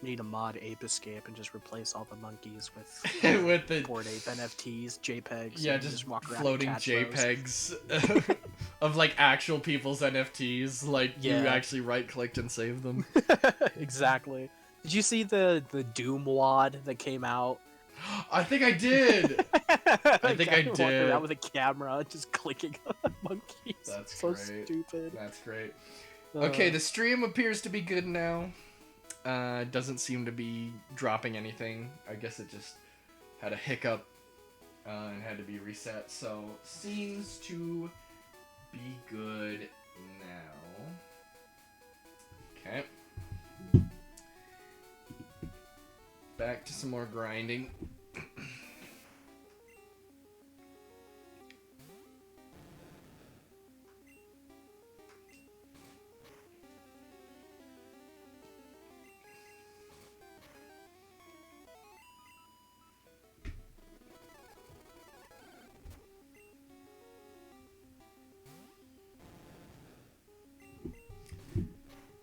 We need a mod Ape Escape and just replace all the monkeys with with the Bored Ape NFTs, JPEGs. yeah, And just walk around and floating catch those. JPEGs of like actual people's NFTs. Like you Yeah. actually right clicked and saved them. Exactly. Did you see the Doom wad that came out? I think I did. I think I Walking around did. with a camera, just clicking on monkeys. That's so great. stupid. That's great. Okay, the stream appears to be good now. Doesn't seem to be dropping anything. I guess it just had a hiccup and had to be reset. So seems to be good now. Okay. Back to some more grinding.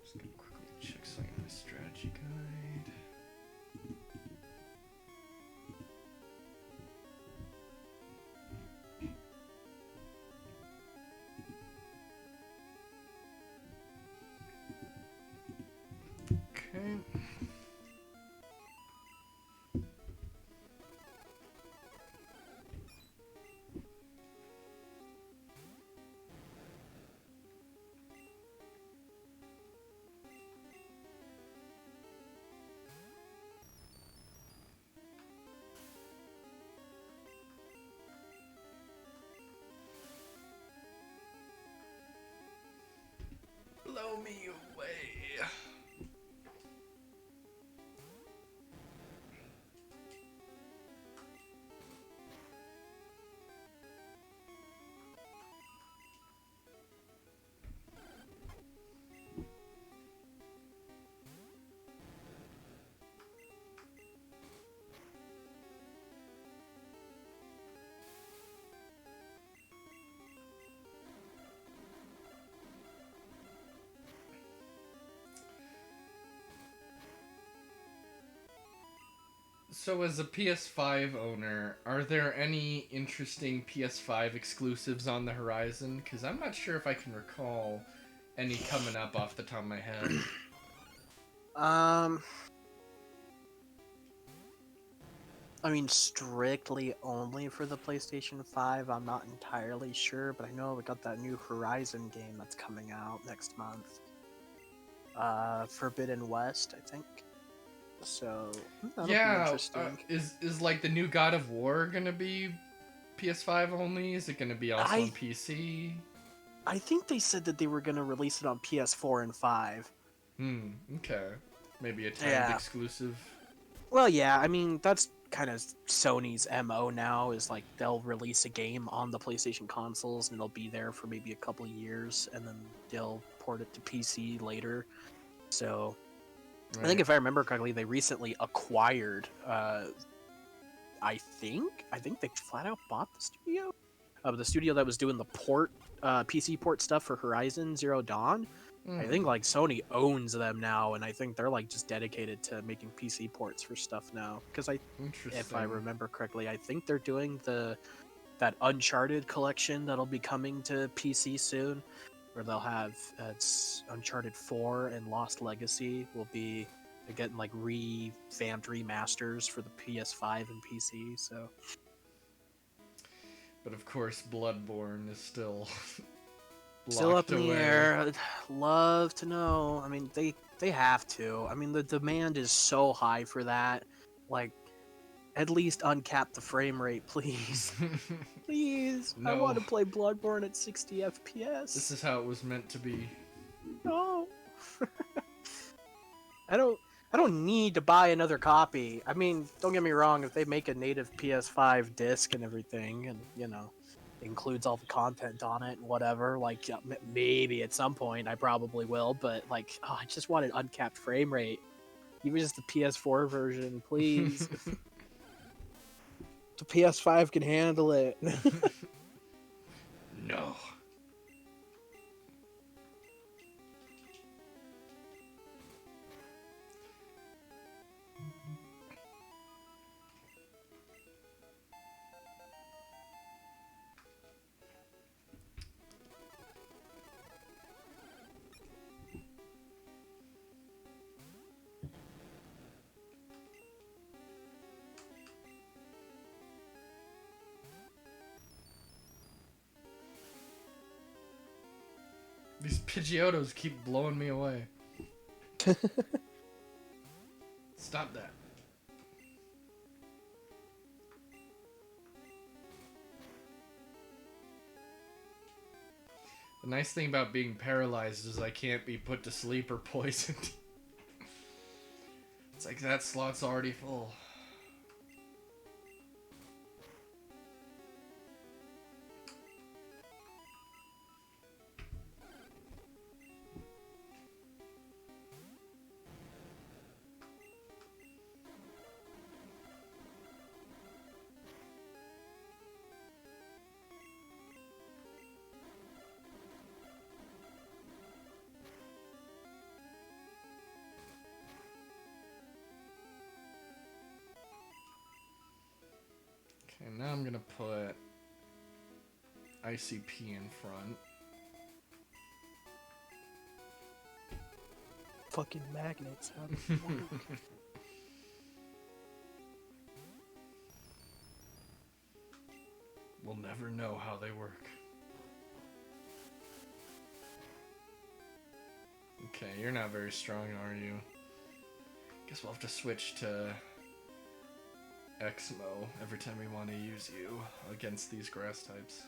Just gonna quickly check something in the strategy guide. Okay. Blow me away. So, as a PS5 owner, are there any interesting PS5 exclusives on the horizon? Because I'm not sure if I can recall any coming up off the top of my head. I mean, strictly only for the PlayStation 5, I'm not entirely sure, but I know we got that new Horizon game that's coming out next month. Forbidden West, I think. So, that'll be interesting. Is like the new God of War gonna be PS5 only? Is it gonna be also on PC? I think they said that they were going to release it on PS4 and 5. Okay. Maybe a timed exclusive. Well, yeah, I mean, that's kind of Sony's MO now, is like they'll release a game on the PlayStation consoles and it'll be there for maybe a couple of years and then they'll port it to PC later. So, right. I think if I remember correctly, they recently acquired, I think they flat out bought the studio? The studio that was doing the port, PC port stuff for Horizon Zero Dawn. I think like Sony owns them now, and I think they're like just dedicated to making PC ports for stuff now. Because if I remember correctly, I think they're doing that Uncharted collection that'll be coming to PC soon, where they'll have it's Uncharted 4 and Lost Legacy will be getting like revamped remasters for the PS5 and PC. So, but of course, Bloodborne is still. Still up in the air. I'd love to know. I mean, they have to. I mean, the demand is so high for that. Like, at least uncap the frame rate, please. Please. No. I want to play Bloodborne at 60 FPS. This is how it was meant to be. No. I don't need to buy another copy. I mean, don't get me wrong, if they make a native PS5 disc and everything, and, you know, includes all the content on it and whatever, like maybe at some point I probably will, but like I just want an uncapped frame rate. Even just the PS4 version, please. The PS5 can handle it. No. These Pidgeotos keep blowing me away. Stop that. The nice thing about being paralyzed is I can't be put to sleep or poisoned. It's like that slot's already full. Okay, now I'm gonna put ICP in front. Fucking magnets. How does it work? We'll never know how they work. Okay, you're not very strong, are you? Guess we'll have to switch to Exmo every time we want to use you against these grass types.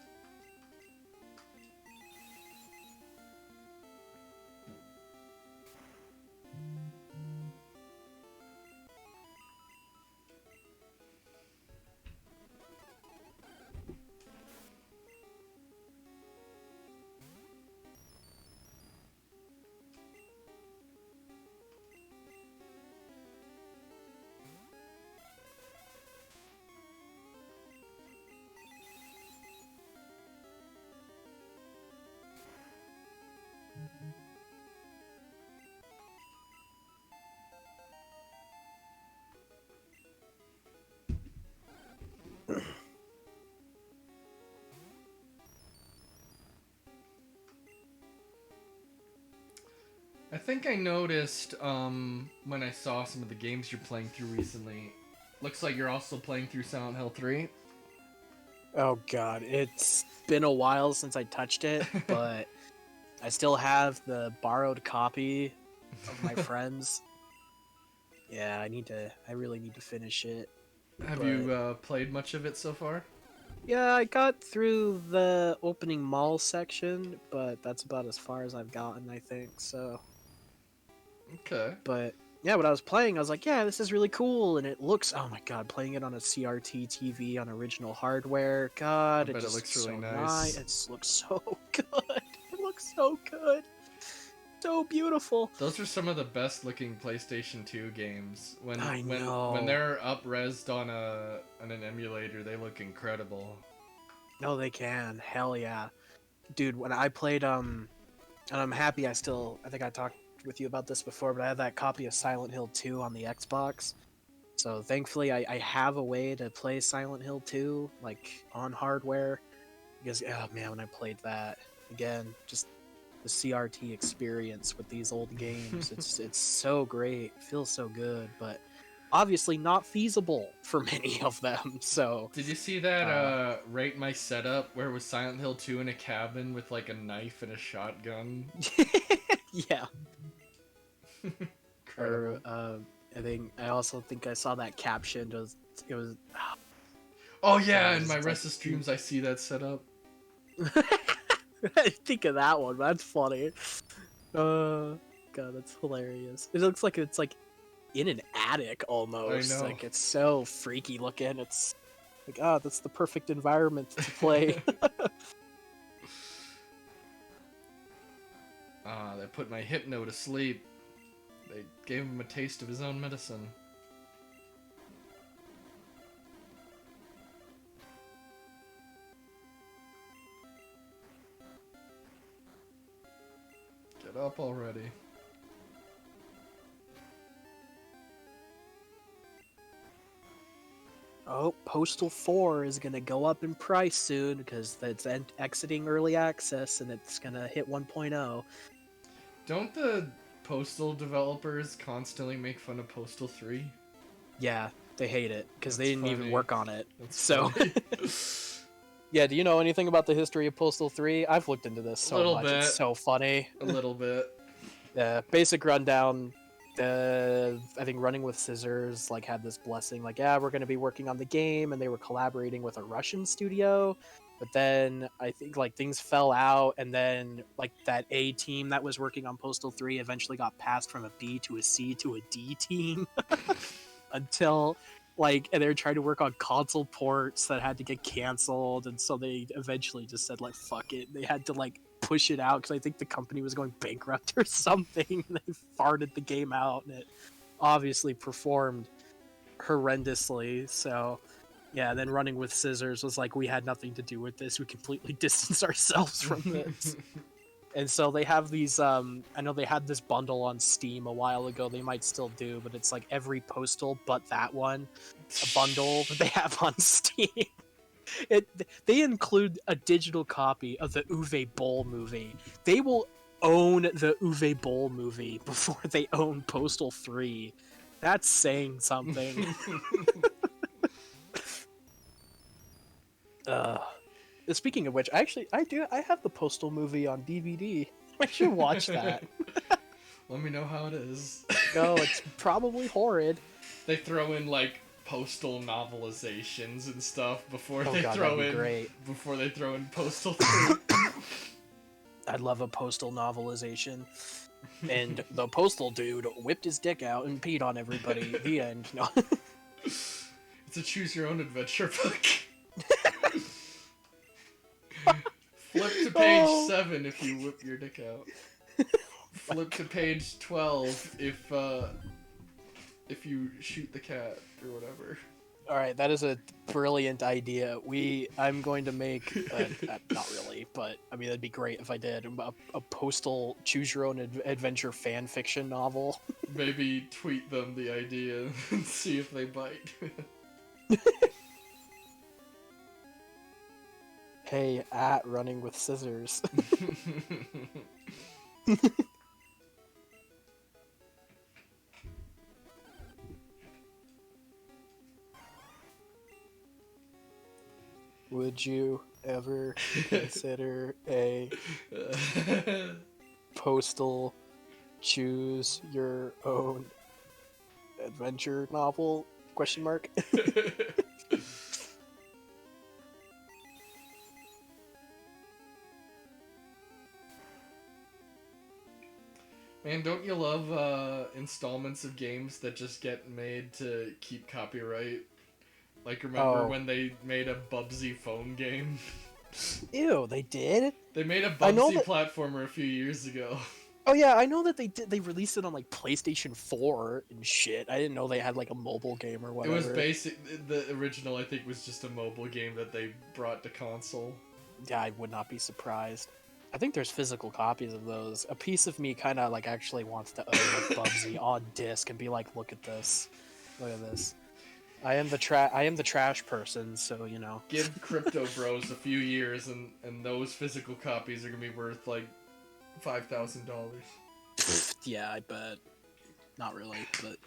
I think I noticed when I saw some of the games you're playing through recently. Looks like you're also playing through Silent Hill 3. Oh god, it's been a while since I touched it, but I still have the borrowed copy of my friend's. Yeah, I really need to finish it. Have you played much of it so far? Yeah, I got through the opening mall section, but that's about as far as I've gotten, I think, so. Okay. But yeah, when I was playing, I was like, yeah, this is really cool, and it looks, oh my god, playing it on a CRT TV on original hardware, god, I bet it just looks really so nice. It looks so good. It looks so good. So beautiful. Those are some of the best looking PlayStation 2 games. When I know. when they're up-resed on an emulator, they look incredible. No, they can. Hell yeah. Dude, when I played, and I'm happy I think I talked with you about this before, but I have that copy of Silent Hill 2 on the Xbox. So thankfully I have a way to play Silent Hill 2, like, on hardware. Because, oh man, when I played that, again, just the CRT experience with these old games, it's so great. It feels so good, but obviously not feasible for many of them, so... Did you see that Rate My Setup where it was Silent Hill 2 in a cabin with like a knife and a shotgun? Yeah. Incredible. Or, I also think I saw that captioned. It was Oh yeah, in my rest of streams I see that setup. I think of that one. That's funny. God, that's hilarious. It looks like it's like in an attic almost. I know. Like it's so freaky looking. It's like, oh, that's the perfect environment to play. They put my Hypno to sleep. They gave him a taste of his own medicine. Get up already. Oh, Postal 4 is going to go up in price soon because it's exiting early access and it's going to hit 1.0. Don't the Postal developers constantly make fun of Postal 3? Yeah, they hate it because they didn't even funny. work on it. That's so, Yeah, do you know anything about the history of Postal 3? I've looked into this A so little much. It's bit. so funny. A little bit. Basic rundown. I think Running with Scissors like had this blessing, like, yeah, we're going to be working on the game, and they were collaborating with a Russian studio. But then I think like things fell out, and then like that A team that was working on Postal 3 eventually got passed from a B to a C to a D team until like, and they were trying to work on console ports that had to get canceled, and so they eventually just said like fuck it. They had to like push it out because I think the company was going bankrupt or something. They farted the game out, and it obviously performed horrendously. So yeah, then Running with Scissors was like, we had nothing to do with this. We completely distanced ourselves from this. And so they have these I know they had this bundle on Steam a while ago. They might still do, but it's like every Postal but that one, a bundle that they have on Steam. They include a digital copy of the Uwe Boll movie. They will own the Uwe Boll movie before they own Postal 3. That's saying something. Speaking of which, I have the Postal movie on DVD. I should watch that. Let me know how it is. No, it's probably horrid. They throw in like Postal novelizations and stuff before Oh they god, throw that'd be in great. before they throw in Postal 3. I'd love a Postal novelization. And the Postal dude whipped his dick out and peed on everybody. The end. No. It's a choose your own adventure book. Flip to page 7 if you whip your dick out. Flip to page 12 if you shoot the cat or whatever. All right, that is a brilliant idea. I'm going to make not really, but I mean that'd be great if I did a Postal choose your own adventure fan fiction novel. Maybe tweet them the idea and see if they bite. Hey, at Running with Scissors. Would you ever consider a Postal choose your own adventure novel? Question mark. Man, don't you love installments of games that just get made to keep copyright? Like, remember when they made a Bubsy phone game? Ew, they did? They made a Bubsy platformer a few years ago. Oh yeah, I know that they did. They released it on like PlayStation 4 and shit. I didn't know they had like a mobile game or whatever. It was basic. The original, I think, was just a mobile game that they brought to console. Yeah, I would not be surprised. I think there's physical copies of those. A piece of me kind of like actually wants to own a Bubsy on disc and be like, look at this, look at this. I am the trash person, so you know. Give Crypto Bros a few years, and those physical copies are gonna be worth like $5,000. Yeah, I bet. Not really, but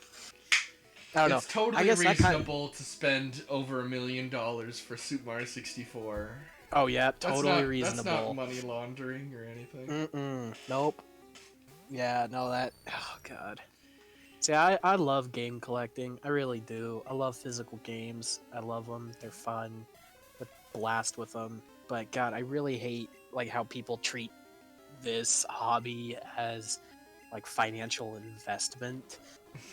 I don't know. It's totally reasonable to spend over $1 million for Super Mario 64. Oh yeah, totally reasonable. That's not money laundering or anything. Nope. Yeah, no, that. Oh god. See, I love game collecting. I really do. I love physical games. I love them. They're fun. I blast with them. But god, I really hate like how people treat this hobby as like financial investment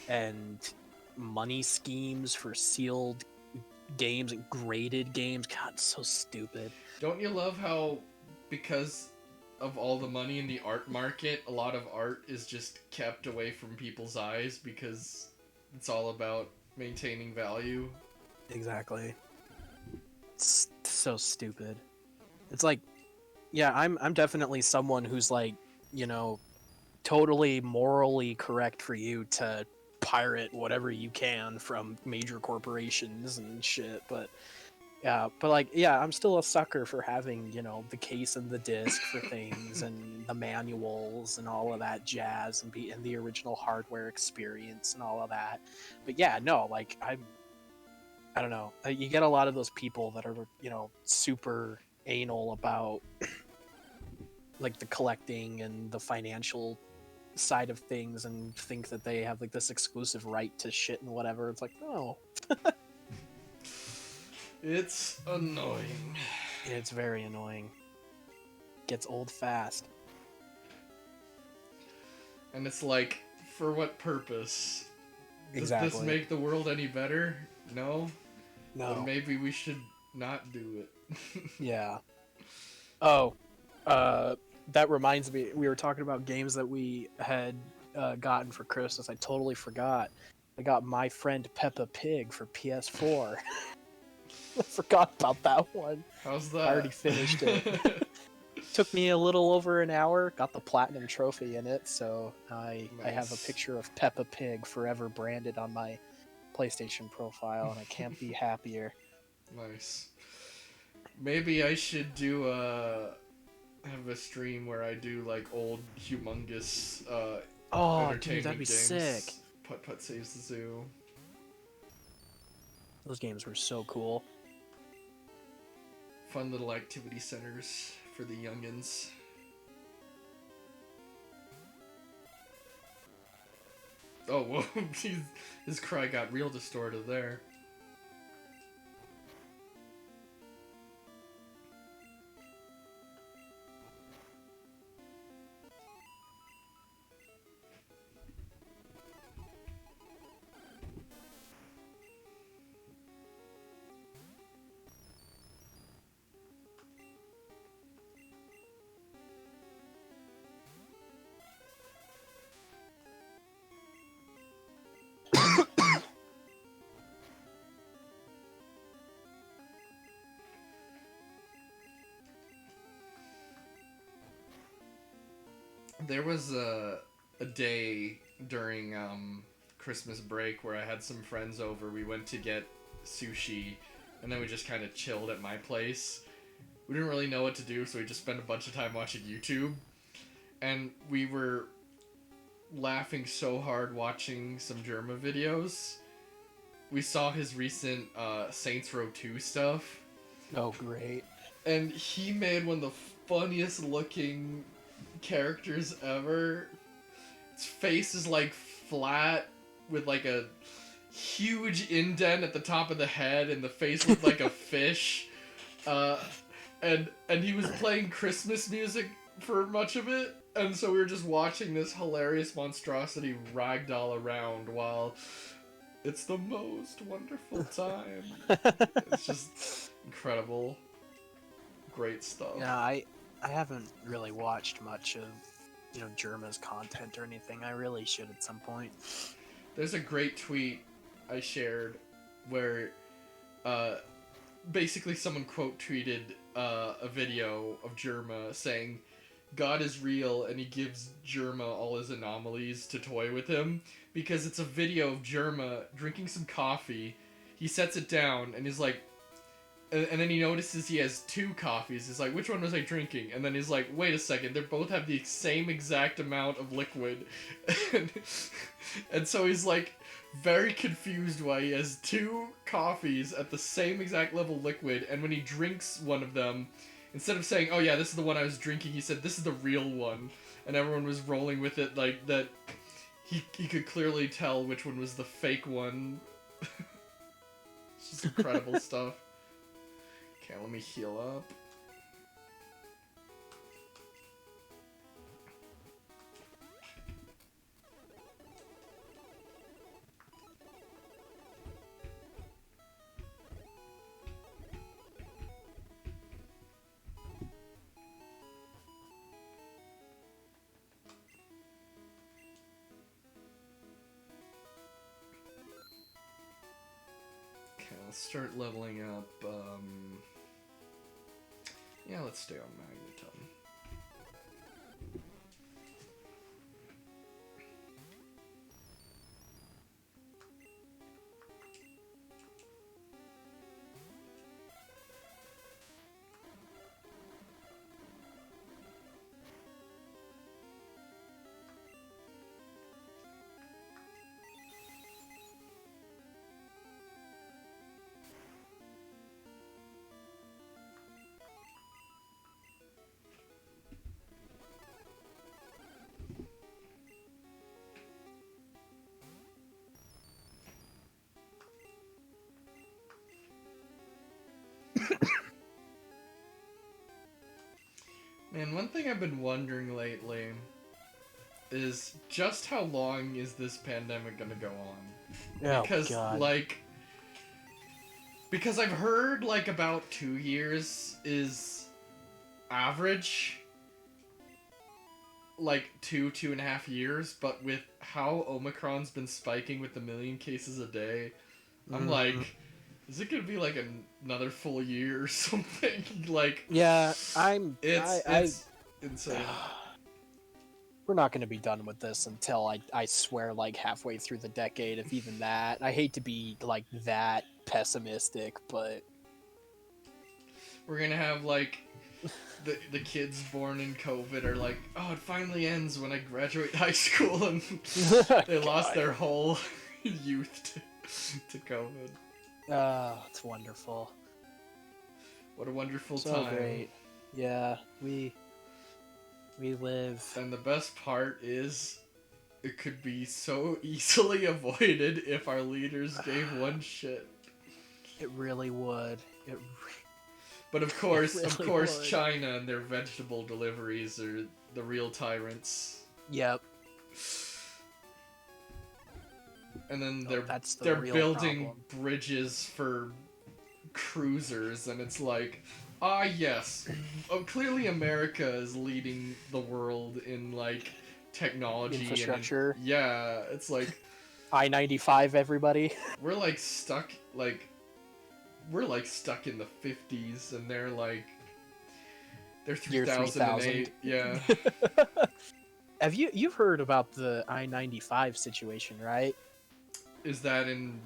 and money schemes for sealed games and graded games. God, it's so stupid. Don't you love how, because of all the money in the art market, a lot of art is just kept away from people's eyes because it's all about maintaining value? Exactly. It's so stupid. It's like, yeah, I'm definitely someone who's like, you know, totally morally correct for you to pirate whatever you can from major corporations and shit, but I'm still a sucker for having, you know, the case and the disc for things and the manuals and all of that jazz and the original hardware experience and all of that. But yeah, no, like I don't know. You get a lot of those people that are, super anal about like the collecting and the financial side of things and think that they have like this exclusive right to shit and whatever. It's like, no. It's annoying. It's very annoying. Gets old fast. And it's like, for what purpose? Exactly. Does this make the world any better? No? No. Then maybe we should not do it. Yeah. Oh, that reminds me. We were talking about games that we had gotten for Christmas. I totally forgot. I got My Friend Peppa Pig for PS4. I forgot about that one. How's that? I already finished it. Took me a little over an hour. Got the platinum trophy in it, so I have a picture of Peppa Pig forever branded on my PlayStation profile, and I can't be happier. Nice. Maybe I should do have a stream where I do like old humongous entertainment dude, that'd be games. sick. Putt Putt Saves the Zoo. Those games were so cool. Fun little activity centers for the youngins. Oh, whoa. His cry got real distorted there. There was a day during Christmas break where I had some friends over. We went to get sushi, and then we just kind of chilled at my place. We didn't really know what to do, so we just spent a bunch of time watching YouTube. And we were laughing so hard watching some Germa videos. We saw his recent Saints Row 2 stuff. Oh, great. And he made one of the funniest looking characters ever. Its face is like flat with like a huge indent at the top of the head, and the face looked like a fish. And he was playing Christmas music for much of it, and so we were just watching this hilarious monstrosity ragdoll around while it's the most wonderful time. It's just incredible. Great stuff. Yeah, I haven't really watched much of, Germa's content or anything. I really should at some point. There's a great tweet I shared where basically someone quote tweeted a video of Germa saying, God is real, and he gives Germa all his anomalies to toy with him, because it's a video of Germa drinking some coffee. He sets it down, and he's like, and then he notices he has two coffees. He's like, which one was I drinking? And then he's like, wait a second, they both have the same exact amount of liquid. And so he's like very confused why he has two coffees at the same exact level of liquid, and when he drinks one of them, instead of saying, oh yeah, this is the one I was drinking, he said, this is the real one. And everyone was rolling with it like that. He could clearly tell which one was the fake one. It's just incredible stuff. Okay, let me heal up. Okay, let's start leveling up. Yeah, let's stay on Magneton. And one thing I've been wondering lately is just how long is this pandemic gonna go on? Oh Because, God. because I've heard, about 2 years is average. 2.5 years, but with how Omicron's been spiking with 1,000,000 cases a day, I'm like, is it gonna be another full year or something? Yeah, It's insane. we're not going to be done with this until I swear halfway through the decade, if even that. I hate to be that pessimistic, but We're gonna have the kids born in COVID are like, oh, it finally ends when I graduate high school, and they lost their whole youth to COVID. Oh, it's wonderful. What a wonderful So time. great. Yeah, we live. And the best part is, it could be so easily avoided if our leaders gave one shit. It really would. But of course, really would. China and their vegetable deliveries are the real tyrants. Yep. And then they're building problem. bridges for cruisers, and it's like, yes, clearly America is leading the world in technology Infrastructure. And yeah, it's like I-95, everybody. we're stuck stuck in the 50s, and they're 3008. Yeah. You've heard about the I-95 situation, right? Is that in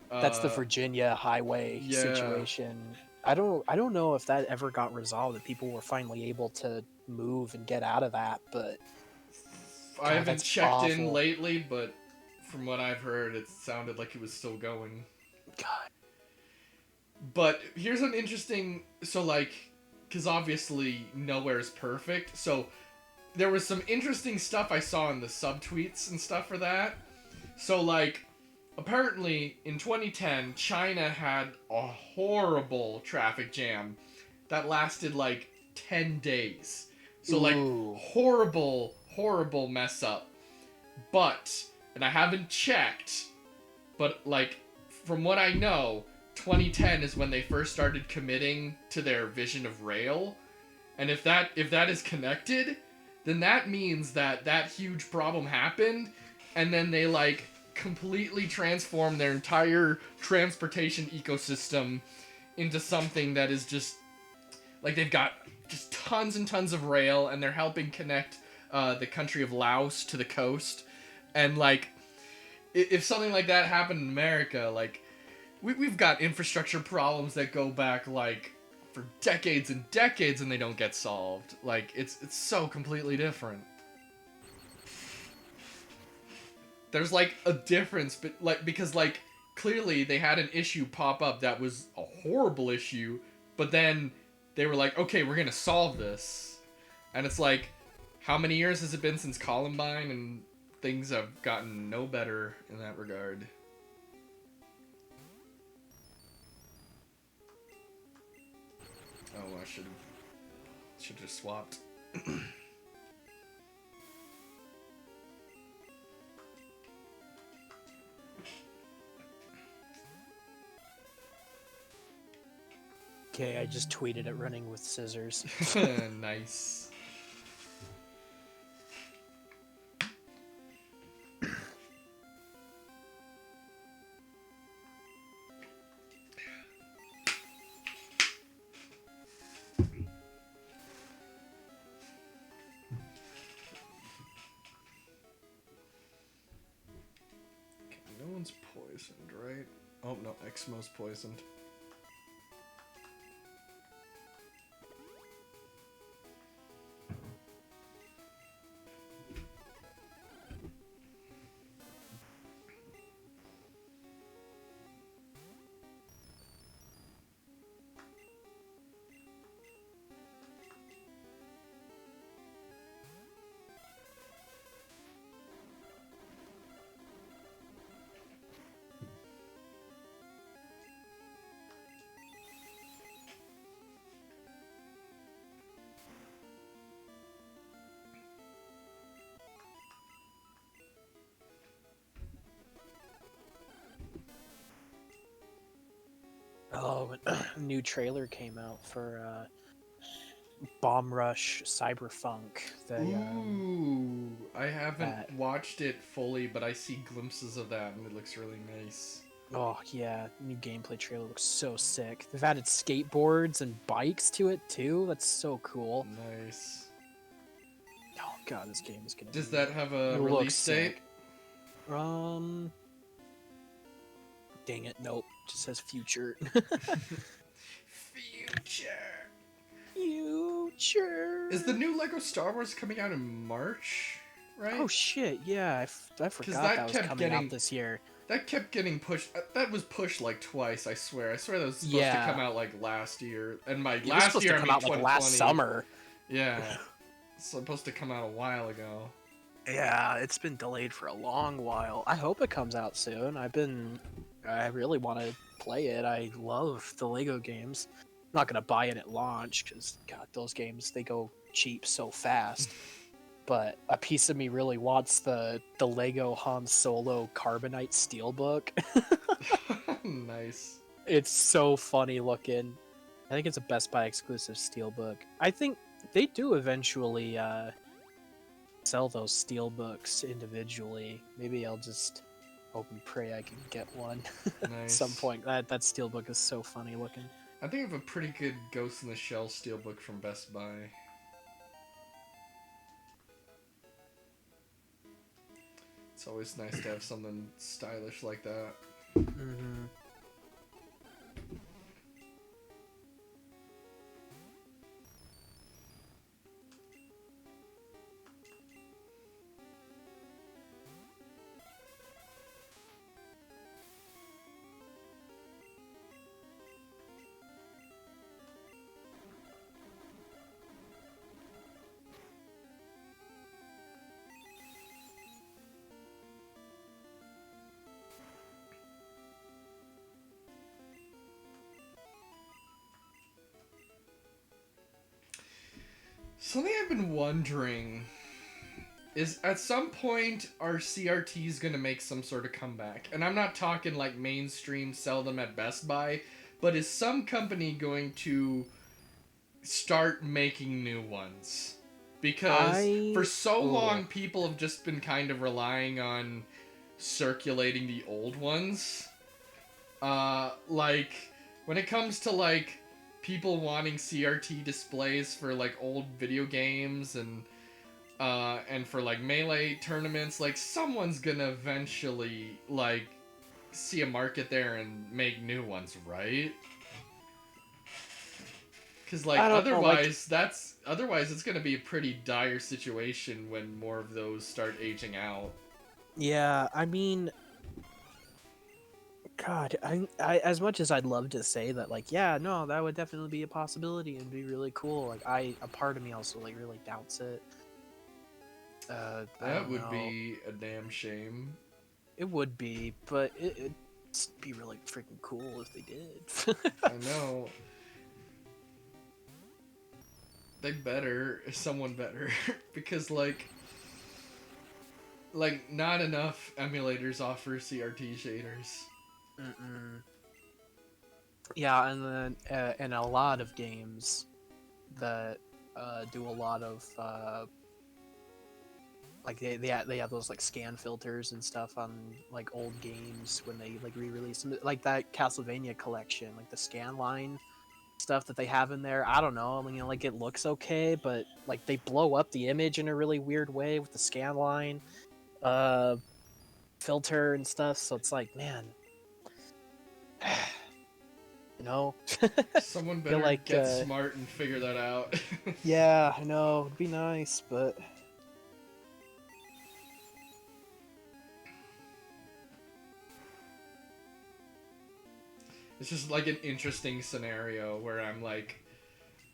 That's the Virginia highway situation. I don't know if that ever got resolved, that people were finally able to move and get out of that, but I haven't checked in awful. lately, but from what I've heard, it sounded like it was still going. God. But here's an interesting, because obviously nowhere is perfect, so there was some interesting stuff I saw in the subtweets and stuff for that. So apparently in 2010, China had a horrible traffic jam that lasted 10 days. So Ooh. horrible mess up. But, and I haven't checked, but from what I know, 2010 is when they first started committing to their vision of rail. And if that is connected, then that means that huge problem happened, and then they completely transformed their entire transportation ecosystem into something that is just they've got just tons and tons of rail, and they're helping connect the country of Laos to the coast. And if something like that happened in America, we've got infrastructure problems that go back for decades and decades, and they don't get solved. It's so completely different. There's a difference, but because clearly they had an issue pop up that was a horrible issue, but then they were like, okay, we're gonna solve this. And it's how many years has it been since Columbine, and things have gotten no better in that regard. Oh, I should have swapped. Okay, I just tweeted it running with scissors. Nice. No one's poisoned, right? Oh, no, Exmo's poisoned. Oh, a new trailer came out for Bomb Rush Cyberpunk. Ooh, I haven't That. watched it fully, but I see glimpses of that, and it looks really nice. Oh yeah, new gameplay trailer looks so sick. They've added skateboards and bikes to it too. That's so cool. Nice. Oh god, this game is gonna Does be. that have a It looks release date? sick. Dang it, nope. It just says future. Future. Future. Is the new Lego Star Wars coming out in March? Right? Oh shit, yeah, I forgot that that was kept coming getting- out this year. That kept getting pushed. That was pushed like twice. I swear. I swear that was supposed Yeah. to come out like last year. And by It was last supposed year, to I come mean out like 2020. last summer. Yeah. It's supposed to come out a while ago. Yeah, it's been delayed for a long while. I hope it comes out soon. I really want to play it. I love the Lego games. I'm not gonna buy it at launch because God, those games they go cheap so fast. But a piece of me really wants the Lego Han Solo Carbonite Steelbook. Nice. It's so funny looking. I think it's a Best Buy exclusive Steelbook. I think they do eventually sell those Steelbooks individually. Maybe I'll just hope and pray I can get one at Nice. some point. That Steelbook is so funny looking. I think I have a pretty good Ghost in the Shell steelbook from Best Buy. It's always nice to have something stylish like that. Mm-hmm. Something I've been wondering is at some point are CRTs going to make some sort of comeback? And I'm not talking like mainstream sell them at Best Buy, but is some company going to start making new ones? Because for so long people have just been kind of relying on circulating the old ones. Like when it comes to like people wanting CRT displays for like old video games and for like Melee tournaments, like someone's gonna eventually like see a market there and make new ones, right? Because like otherwise it's gonna be a pretty dire situation when more of those start aging out. Yeah, I mean, God, I as much as I'd love to say that, like, yeah, no, that would definitely be a possibility and be really cool. Like, a part of me also like really doubts it. That would be a damn shame. It would be, but it'd be really freaking cool if they did. I know. They better, someone better, because like not enough emulators offer CRT shaders. Mm-mm. Yeah, and then and a lot of games that do a lot of like they have those like scan filters and stuff on like old games when they like re-release them, like that Castlevania collection, like the scan line stuff that they have in there. I don't know, I mean, like it looks okay, but like they blow up the image in a really weird way with the scan line filter and stuff, so it's like, man, you know. Someone better like, get smart and figure that out. Yeah, I know, it'd be nice, but it's just like an interesting scenario where I'm like,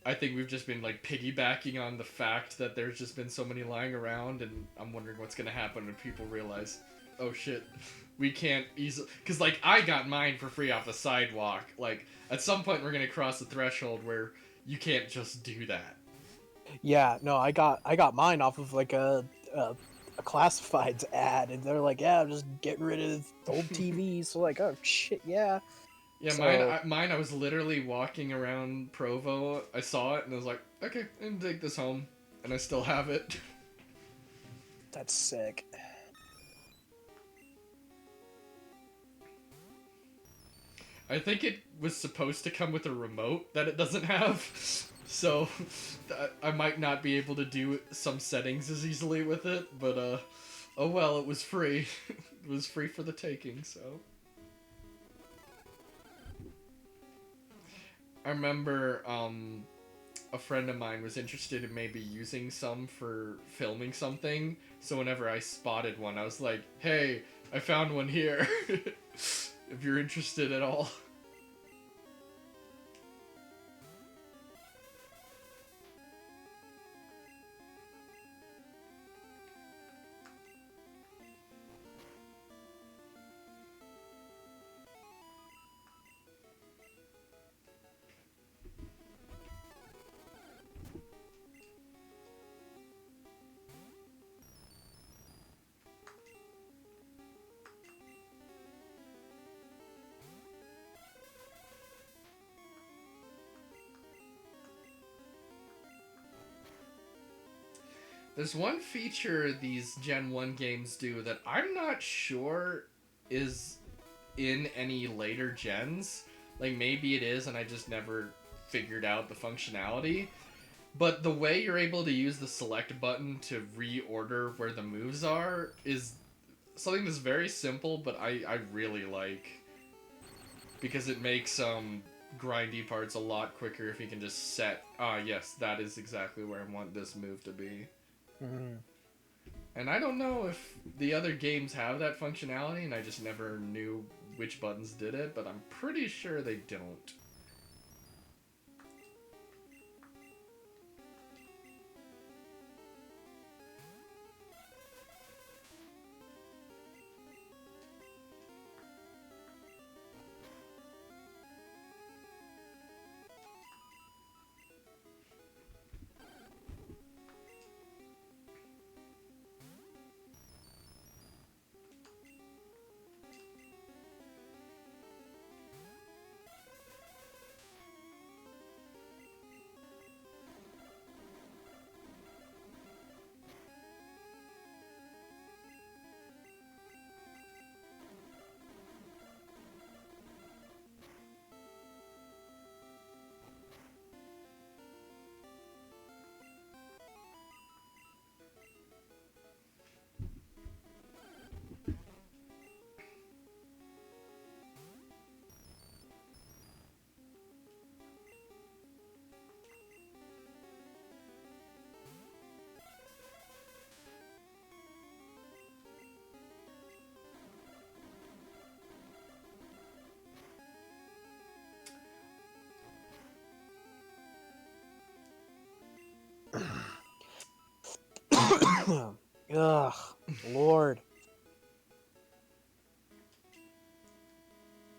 I think we've just been like piggybacking on the fact that there's just been so many lying around, and I'm wondering what's gonna happen when people realize, oh shit, we can't easily, because like I got mine for free off the sidewalk. Like at some point we're gonna cross the threshold where you can't just do that. yeah, no, I got mine off of like a classifieds ad, and they're like, yeah, I'm just getting rid of old TVs. So like, oh shit, yeah. Yeah, So I was literally walking around Provo. I saw it and I was like, okay, I'm gonna take this home, and I still have it. that's sick. I think it was supposed to come with a remote that it doesn't have, so I might not be able to do some settings as easily with it. But oh well, it was free. It was free for the taking. So I remember a friend of mine was interested in maybe using some for filming something. So whenever I spotted one, I was like, "Hey, I found one here. If you're interested at all." There's one feature these Gen 1 games do that I'm not sure is in any later gens. Like, maybe it is, and I just never figured out the functionality. But the way you're able to use the select button to reorder where the moves are is something that's very simple, but I really like. Because it makes grindy parts a lot quicker if you can just set, yes, that is exactly where I want this move to be. Mm. And I don't know if the other games have that functionality, and I just never knew which buttons did it, but I'm pretty sure they don't. Ugh, Lord.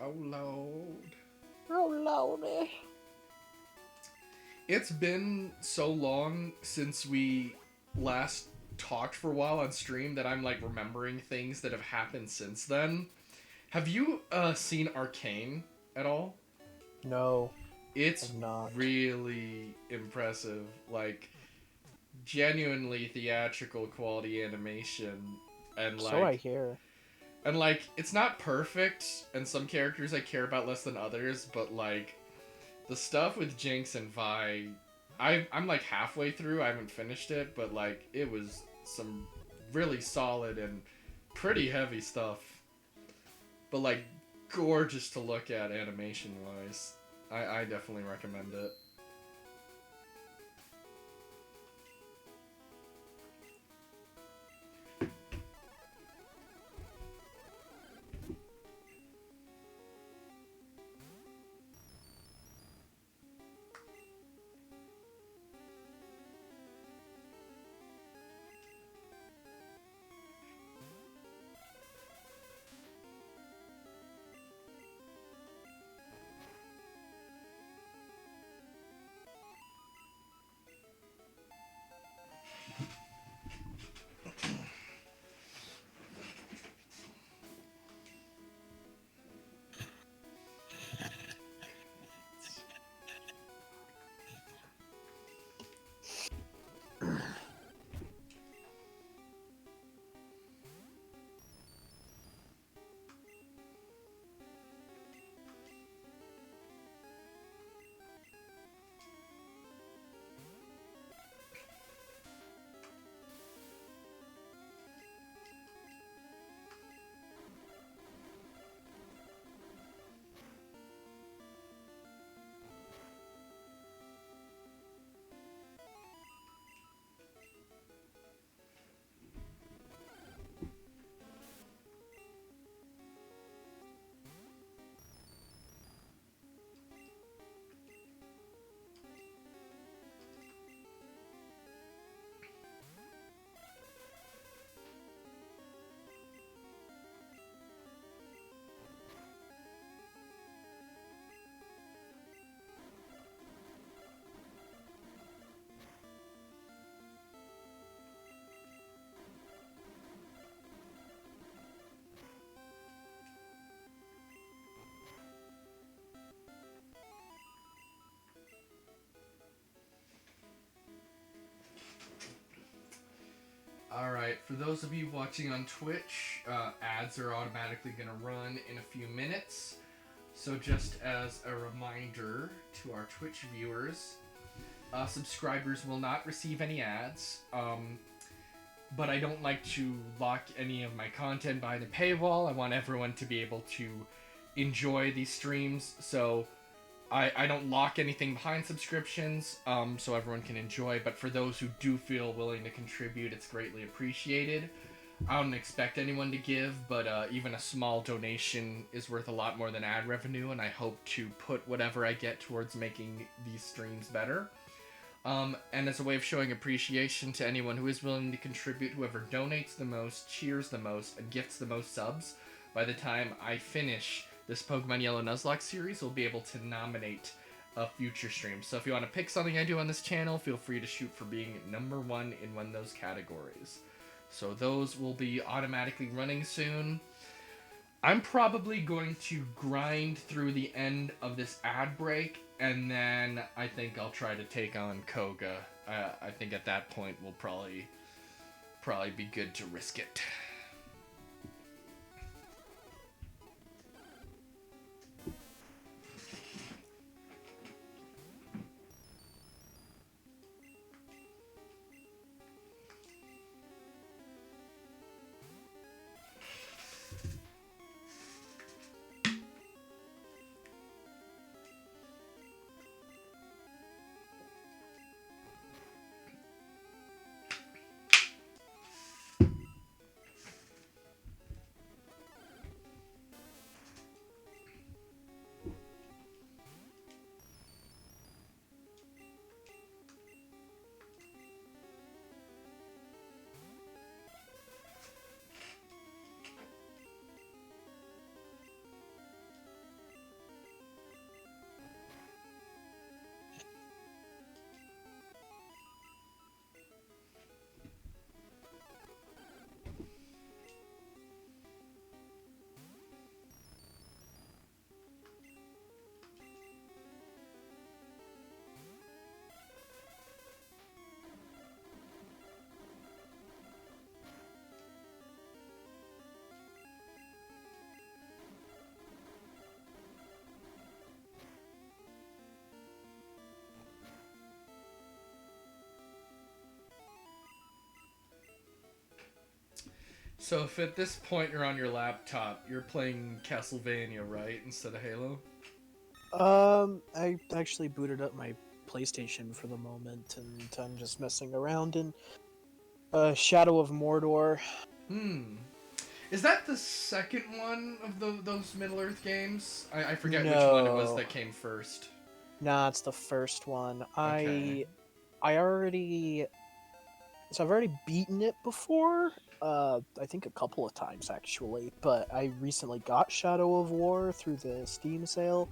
Oh, Lord. Oh, Lordy. It's been so long since we last talked for a while on stream that I'm like remembering things that have happened since then. Have you seen Arcane at all? No, It's I've not. really impressive. Like, genuinely theatrical quality animation. And So I like, hear. it's not perfect, and some characters I care about less than others, but like, the stuff with Jinx and Vi, I'm like halfway through. I haven't finished it, but like it was some really solid and pretty heavy stuff. But like gorgeous to look at animation wise. I definitely recommend it. Alright, for those of you watching on Twitch, ads are automatically going to run in a few minutes. So just as a reminder to our Twitch viewers, subscribers will not receive any ads. But I don't like to lock any of my content behind a paywall. I want everyone to be able to enjoy these streams, so I don't lock anything behind subscriptions, so everyone can enjoy. But for those who do feel willing to contribute, it's greatly appreciated. I don't expect anyone to give, but even a small donation is worth a lot more than ad revenue, and I hope to put whatever I get towards making these streams better. And as a way of showing appreciation to anyone who is willing to contribute, whoever donates the most, cheers the most, and gifts the most subs, by the time I finish this Pokemon Yellow Nuzlocke series, we'll be able to nominate a future stream. So if you want to pick something I do on this channel, feel free to shoot for being number 1 in one of those categories. So those will be automatically running soon. I'm probably going to grind through the end of this ad break, and then I think I'll try to take on Koga. I think at that point we'll probably be good to risk it. So if at this point you're on your laptop, you're playing Castlevania, right, instead of Halo? I actually booted up my PlayStation for the moment, and I'm just messing around in Shadow of Mordor. Is that the second one of those Middle-earth games? I forget which No. one it was that came first. Nah, it's the first one. Okay. I've already beaten it before. I think a couple of times actually, but I recently got Shadow of War through the Steam sale.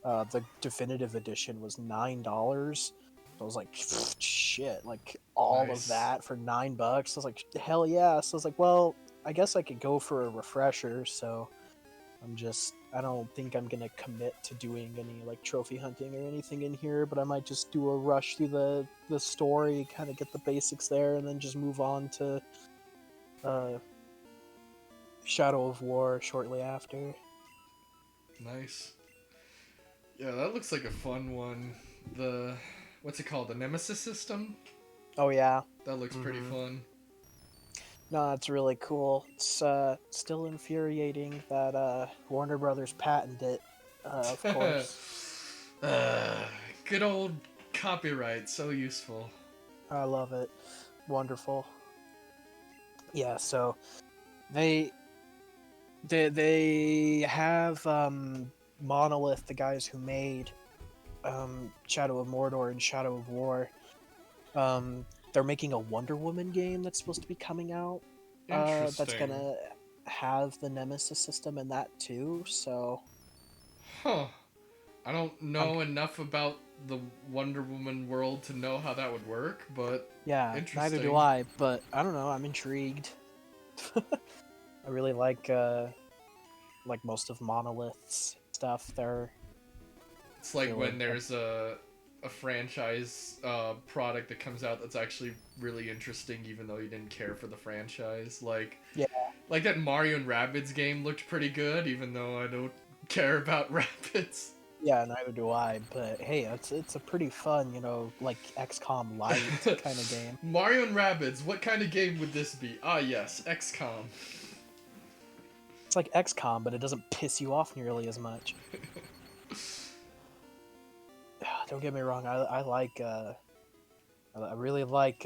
The definitive edition was $9. I was like, shit, like all Nice. of that for $9. I was like, hell yeah. So I was like, well, I guess I could go for a refresher. So I don't think I'm gonna commit to doing any like trophy hunting or anything in here, but I might just do a rush through the story, kind of get the basics there, and then just move on to Shadow of War shortly after. Nice. Yeah, that looks like a fun one. What's it called? The Nemesis system? Oh yeah. That looks pretty fun. No, it's really cool. It's still infuriating that Warner Brothers patented it, of course. Good old copyright, so useful. I love it. Wonderful. Yeah, so they have Monolith, the guys who made Shadow of Mordor and Shadow of War. They're making a Wonder Woman game that's supposed to be coming out. That's gonna have the Nemesis system in that too. So, huh? I don't know enough about the Wonder Woman world to know how that would work, but yeah, neither do I. But I don't know. I'm intrigued. I really like most of Monolith's stuff. It's like when there's a a franchise product that comes out that's actually really interesting, even though you didn't care for the franchise. Yeah. Like that Mario and Rabbids game looked pretty good, even though I don't care about Rabbids. Yeah, neither do I. But hey, it's a pretty fun, like XCOM light kind of game. Mario and Rabbids, what kind of game would this be? Ah, yes, XCOM. It's like XCOM, but it doesn't piss you off nearly as much. Don't get me wrong, I like I really like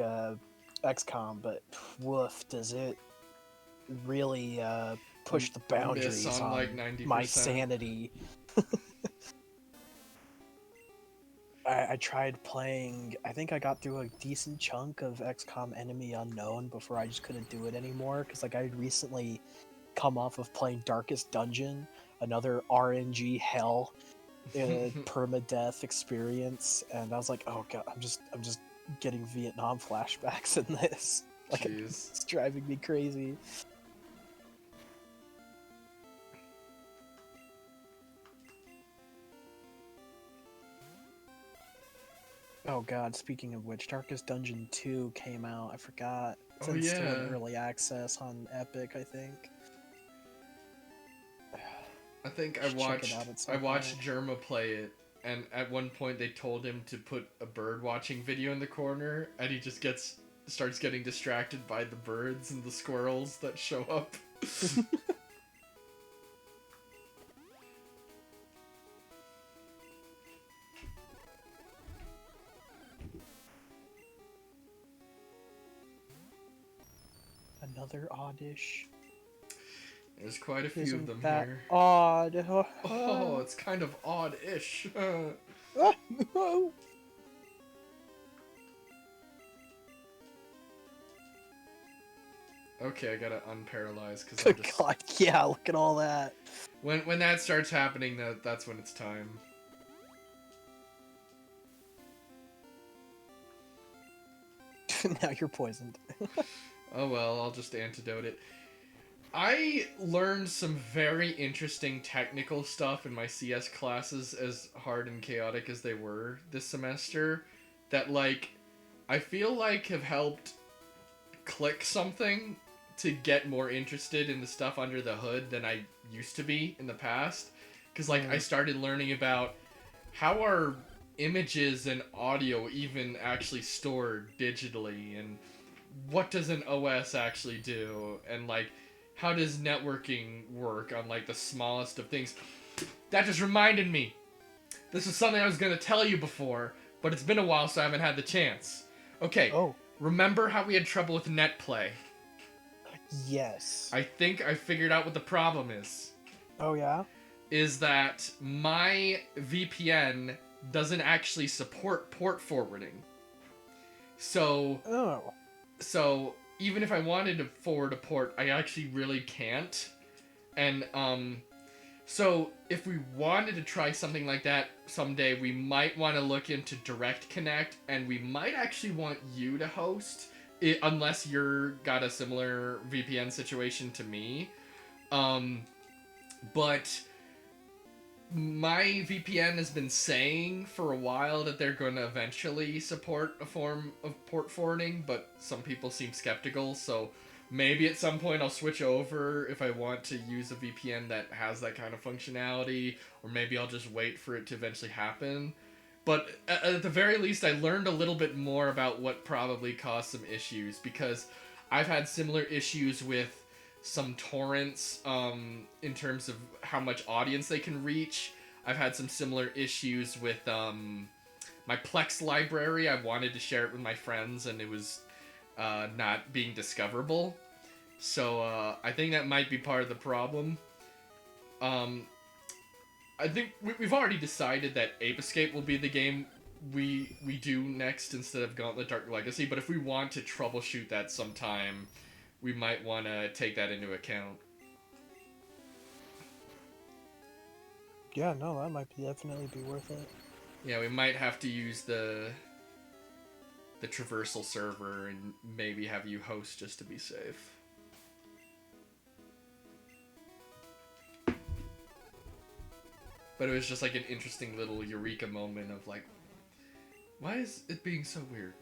XCOM, but woof, does it really push the Miss boundaries on like on 90%. my sanity. I tried playing, I think I got through a decent chunk of XCOM Enemy Unknown before I just couldn't do it anymore, because like I recently come off of playing Darkest Dungeon, another RNG hell permadeath experience, and I was like, oh god, I'm just getting Vietnam flashbacks in this. Like, Jeez. it's driving me crazy. Oh god, speaking of which, Darkest Dungeon 2 came out. I forgot. It's still in early access on Epic, I think. I think I Should check it out at some watched point. Germa play it, and at one point they told him to put a bird watching video in the corner, and he just starts getting distracted by the birds and the squirrels that show up. Another oddish. There's quite a few Isn't of them that here. odd? Oh, it's kind of odd-ish. Okay, I gotta unparalyze because Good god, yeah, look at all that. When that starts happening, that's when it's time. Now you're poisoned. Oh well, I'll just antidote it. I learned some very interesting technical stuff in my CS classes, as hard and chaotic as they were this semester, that like I feel like have helped click something to get more interested in the stuff under the hood than I used to be in the past. Because like I started learning about how are images and audio even actually stored digitally, and what does an OS actually do, and like how does networking work on like the smallest of things. That just reminded me. This is something I was going to tell you before, but it's been a while, so I haven't had the chance. Okay. Oh. Remember how we had trouble with NetPlay? Yes. I think I figured out what the problem is. Oh yeah? Is that my VPN doesn't actually support port forwarding. So even if I wanted to forward a port, I actually really can't. And so if we wanted to try something like that someday, we might want to look into Direct Connect, and we might actually want you to host it, unless you're got a similar VPN situation to me. But my VPN has been saying for a while that they're going to eventually support a form of port forwarding, but some people seem skeptical, so maybe at some point I'll switch over if I want to use a VPN that has that kind of functionality, or maybe I'll just wait for it to eventually happen. But at the very least, I learned a little bit more about what probably caused some issues, because I've had similar issues with some torrents in terms of how much audience they can reach. I've had some similar issues with my Plex library. I wanted to share it with my friends, and it was not being discoverable. So I think that might be part of the problem. I think we've already decided that Ape Escape will be the game we do next instead of Gauntlet Dark Legacy, but if we want to troubleshoot that sometime, we might want to take that into account. Yeah, no, that might definitely be worth it. Yeah, we might have to use the traversal server and maybe have you host just to be safe. But it was just like an interesting little eureka moment of like, Why is it being so weird?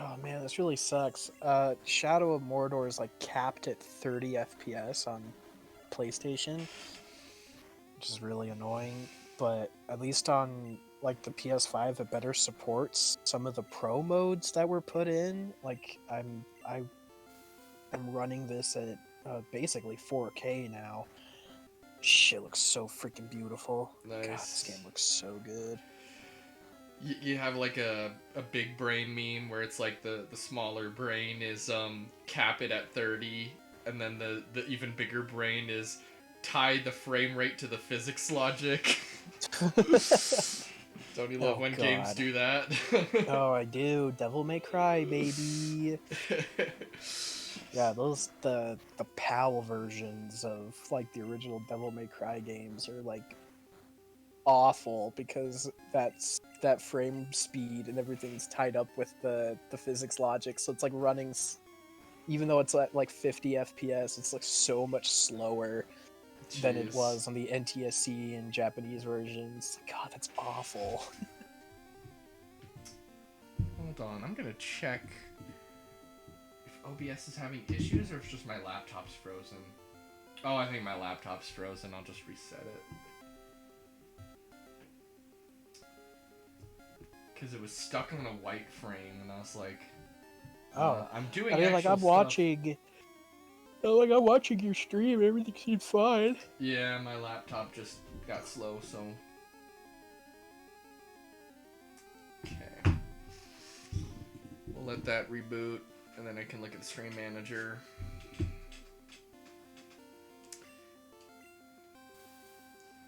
Oh man, this really sucks. Shadow of Mordor is like capped at 30 FPS on PlayStation, which is really annoying. But at least on like the PS5, it better supports some of the pro modes that were put in. Like I'm running this at basically 4K now. Shit looks so freaking beautiful. God, this Nice. game looks so good. You have like a big brain meme where it's like the smaller brain is cap it at 30, and then the even bigger brain is tie the frame rate to the physics logic. Don't you love Oh when games God. do that? Oh, I do. Devil May Cry, baby. Yeah, those the PAL versions of like the original Devil May Cry games are like awful because that frame speed and everything's tied up with the physics logic, so it's like running even though it's at like 50 FPS, it's like so much slower than it Jeez. was on the NTSC and Japanese versions. God, that's awful. Hold on, I'm gonna check if OBS is having issues or if just my laptop's frozen. Oh, I think my laptop's frozen. I'll just reset it. Because it was stuck on a white frame, and I was like, Oh, I'm doing I mean, like actual stuff. I'm watching your stream. Everything seems fine. Yeah, my laptop just got slow, so. Okay. We'll let that reboot, and then I can look at the stream manager.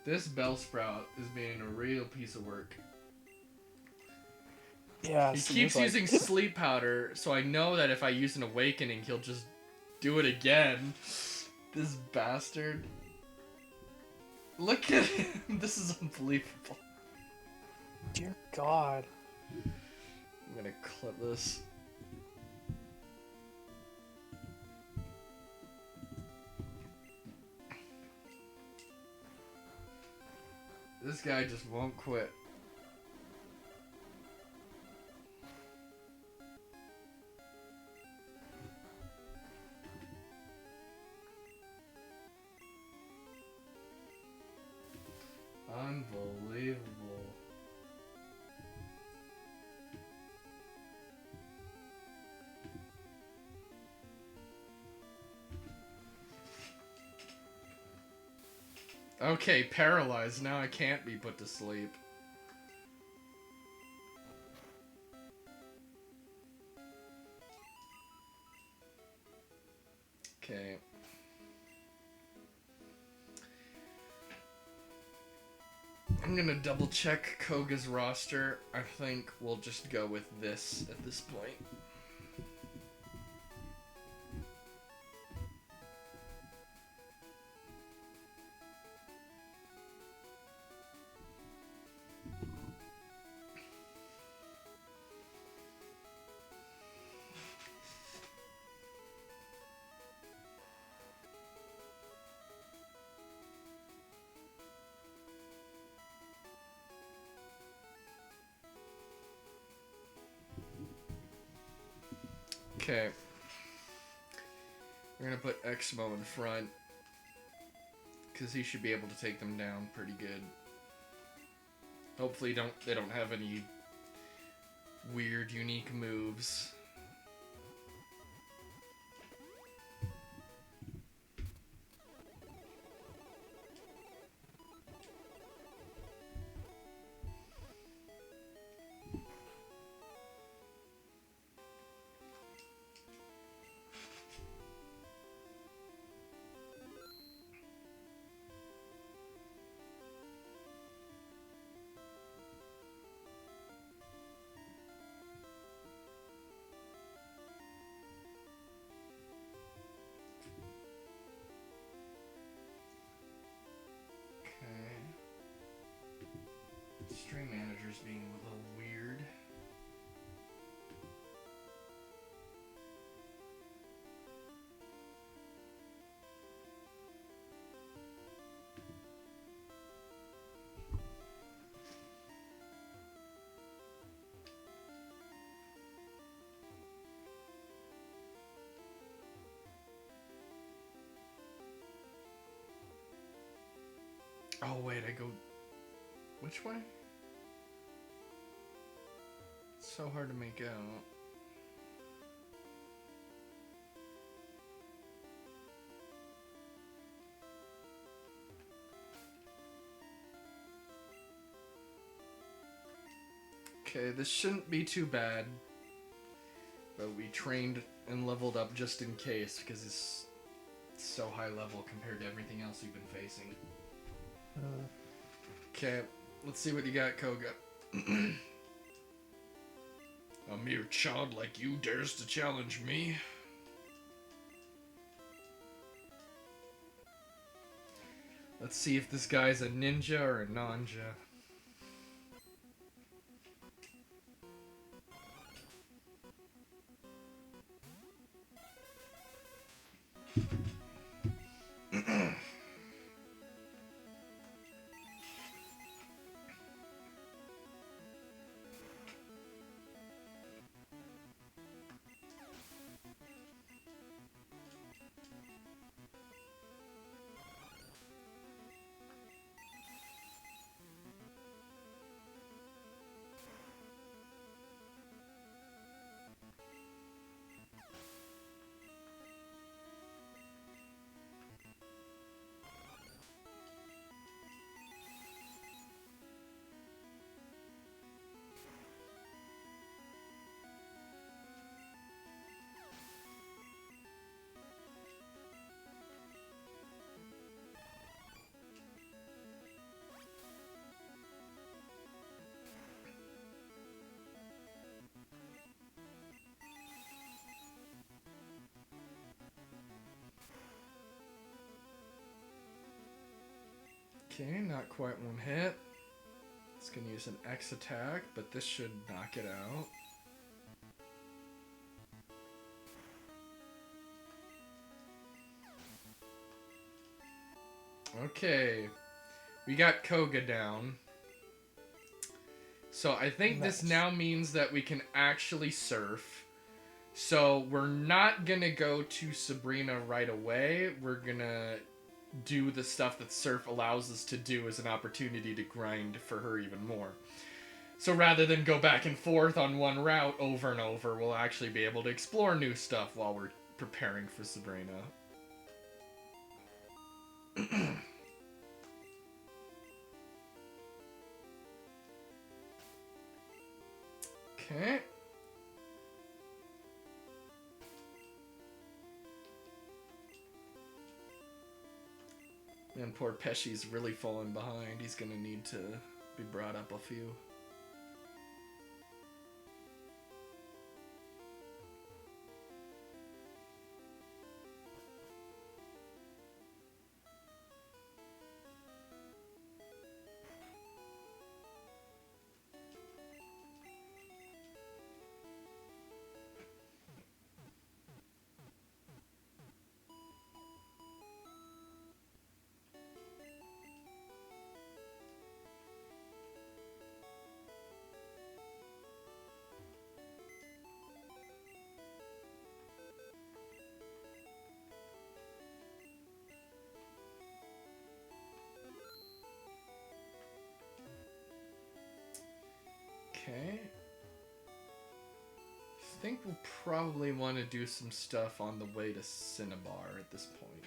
This Bellsprout is being a real piece of work. Yeah, He so keeps like... using sleep powder, so I know that if I use an awakening, he'll just do it again. This bastard. Look at him. This is unbelievable. Dear God. I'm gonna clip this. This guy just won't quit. Unbelievable. Okay, paralyzed. Now I can't be put to sleep. Okay. I'm gonna double check Koga's roster. I think we'll just go with this at this point. Okay. We're gonna put Exmo in front, because he should be able to take them down pretty good. Hopefully they don't have any weird, unique moves. Stream manager's being a little weird. Oh, wait, I go... Which way? It's so hard to make out. Okay, this shouldn't be too bad. But we trained and leveled up just in case, because it's so high level compared to everything else we've been facing. Okay, let's see what you got, Koga. A mere child like you dares to challenge me? Let's see if this guy's a ninja or a nanja. Okay, not quite one hit. It's gonna use an X attack, but this should knock it out. Okay, we got Koga down. So I think this now means that we can actually surf. So we're not gonna go to Sabrina right away. We're gonna do the stuff that surf allows us to do as an opportunity to grind for her even more. So rather than go back and forth on one route over and over, we'll actually be able to explore new stuff while we're preparing for Sabrina. Okay. Man, poor Pesci's really falling behind. He's gonna need to be brought up a few. Okay. I think we'll probably want to do some stuff on the way to Cinnabar at this point.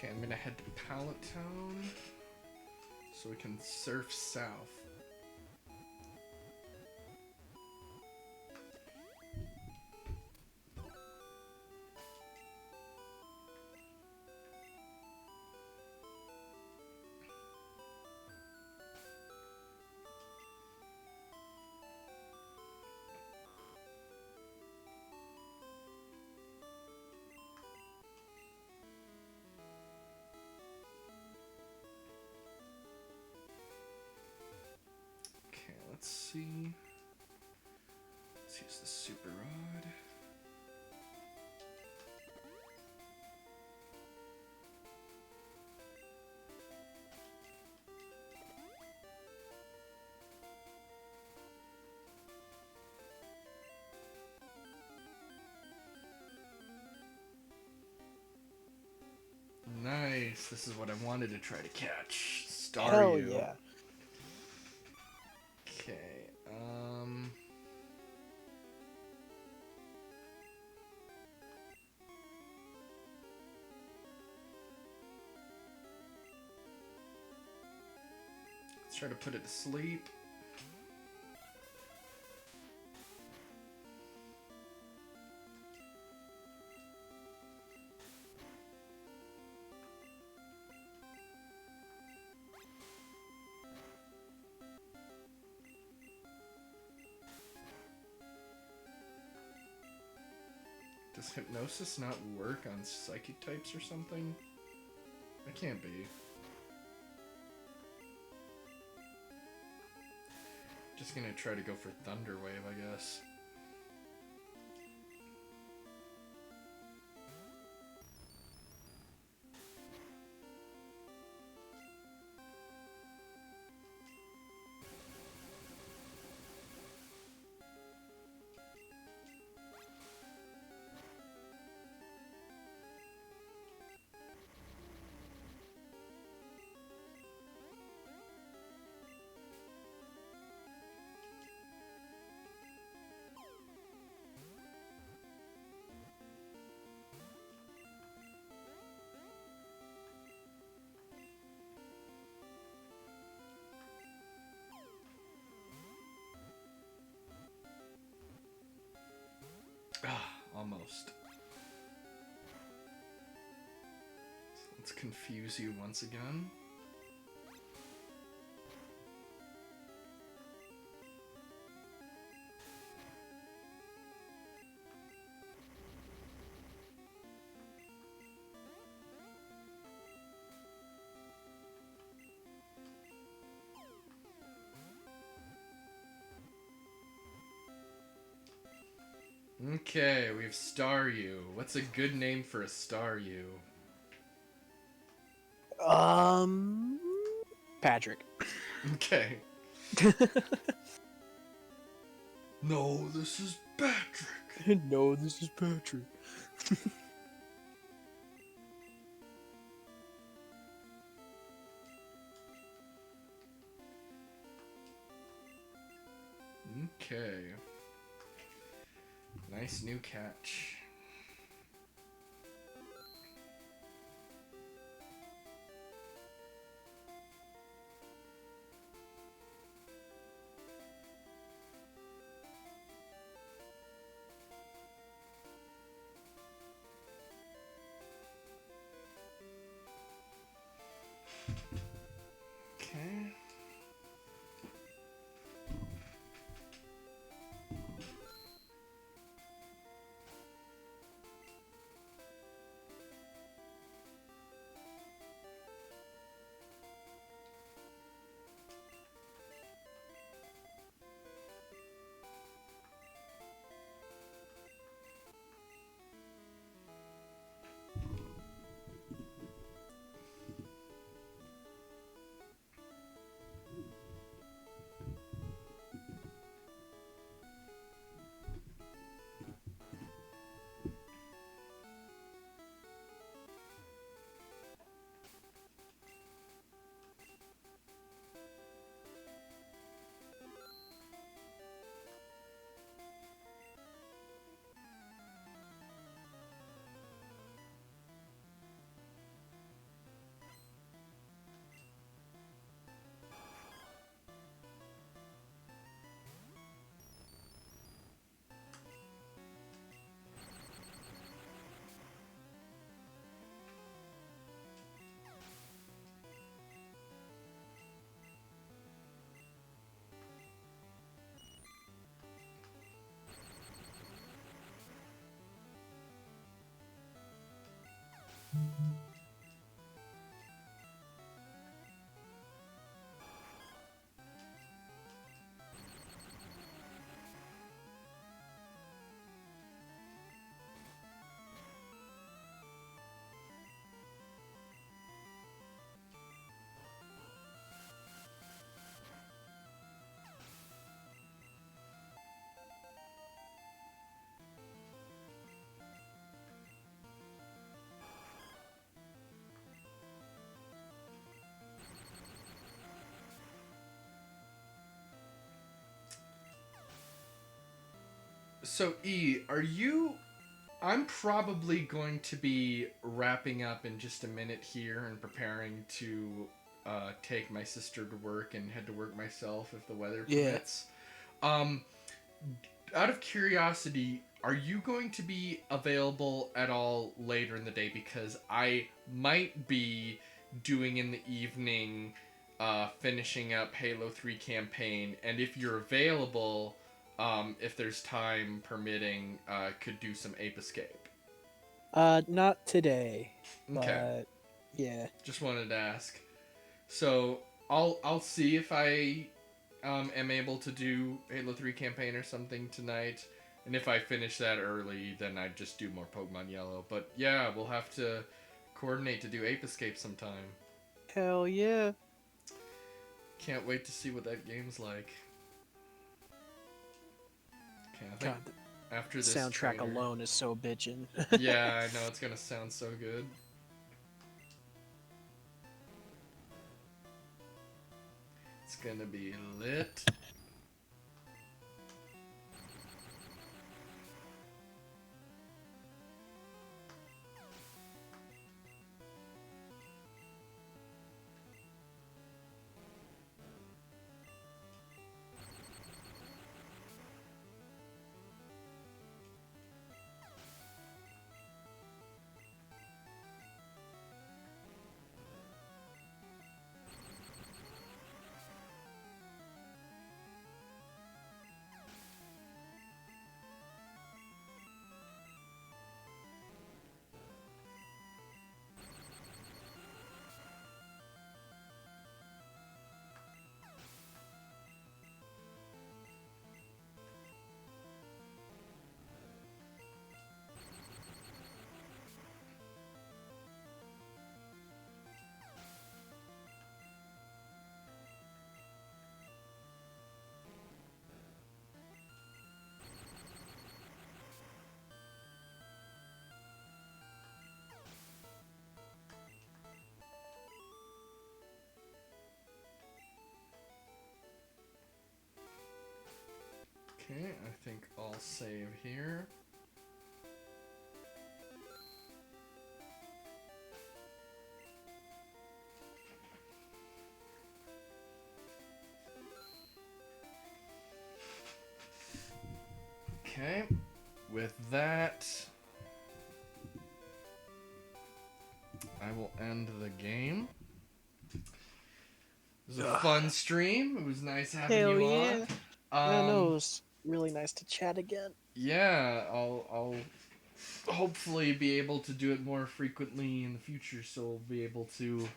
Okay, I'm gonna head to Pallet Town so we can surf south. Okay, let's see. Let's use the super rod. Nice. This is what I wanted to try to catch. Hell Staryu. yeah. Okay. Let's try to put it to sleep. Does hypnosis not work on psychic types or something? It can't be. Just gonna try to go for Thunder Wave, I guess. Ah, almost. So let's confuse you once again. Okay, we have Staryu. What's a good name for a Staryu? Patrick. Okay. No, this is Patrick. No, this is Patrick. Okay. Nice new catch. Okay. So E, are you? I'm probably going to be wrapping up in just a minute here and preparing to take my sister to work and head to work myself if the weather Yeah. permits. Um, Out of curiosity, are you going to be available at all later in the day? Because I might be doing in the evening, finishing up Halo 3 campaign, and if you're available, if there's time permitting, could do some Ape Escape. Not today, Okay, but yeah. just wanted to ask. So I'll see if I am able to do Halo 3 campaign or something tonight. And if I finish that early, then I'd just do more Pokemon Yellow. But yeah, we'll have to coordinate to do Ape Escape sometime. Hell yeah. Can't wait to see what that game's like. Okay, I think God, the after this soundtrack trailer. alone is so bitchin'. Yeah, I know it's gonna sound so good. It's gonna be lit. Okay, I think I'll save here. Okay, with that, I will end the game. It was a fun stream. It was nice having Hell you on. yeah. I know, it was really nice to chat again. Yeah, I'll hopefully be able to do it more frequently in the future, so we'll be able to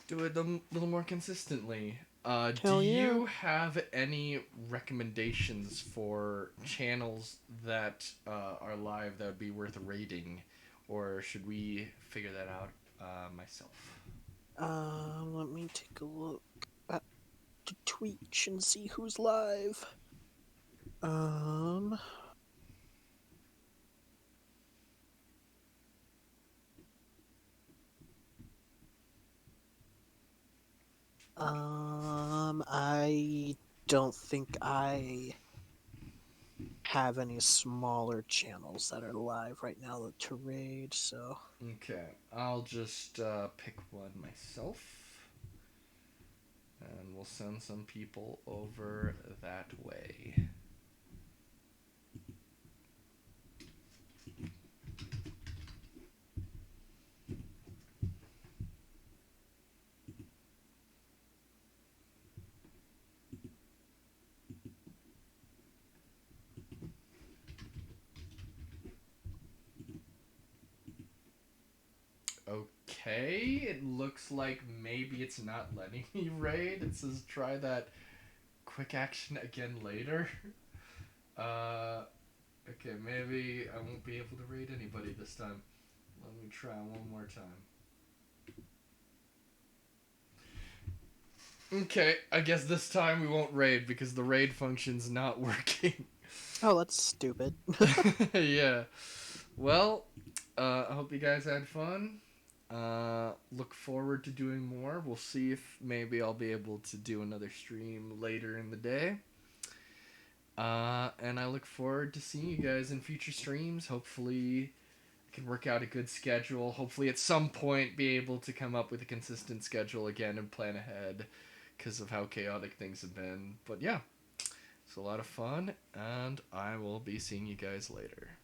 do it a little more consistently. Do Hell yeah. you have any recommendations for channels that are live that would be worth rating, or should we figure that out myself? Let me take a look at the Twitch and see who's live. Um, I don't think I have any smaller channels that are live right now to raid, so. Okay, I'll just pick one myself, and we'll send some people over that way. Okay, it looks like maybe it's not letting me raid. It says try that quick action again later. Okay, maybe I won't be able to raid anybody this time. Let me try one more time. Okay, I guess this time we won't raid because the raid function's not working. Oh, that's stupid. Yeah. Well, I hope you guys had fun. Look forward to doing more. We'll see if maybe I'll be able to do another stream later in the day. And I look forward to seeing you guys in future streams. Hopefully, I can work out a good schedule. Hopefully, at some point, be able to come up with a consistent schedule again and plan ahead because of how chaotic things have been. But yeah, it's a lot of fun, and I will be seeing you guys later.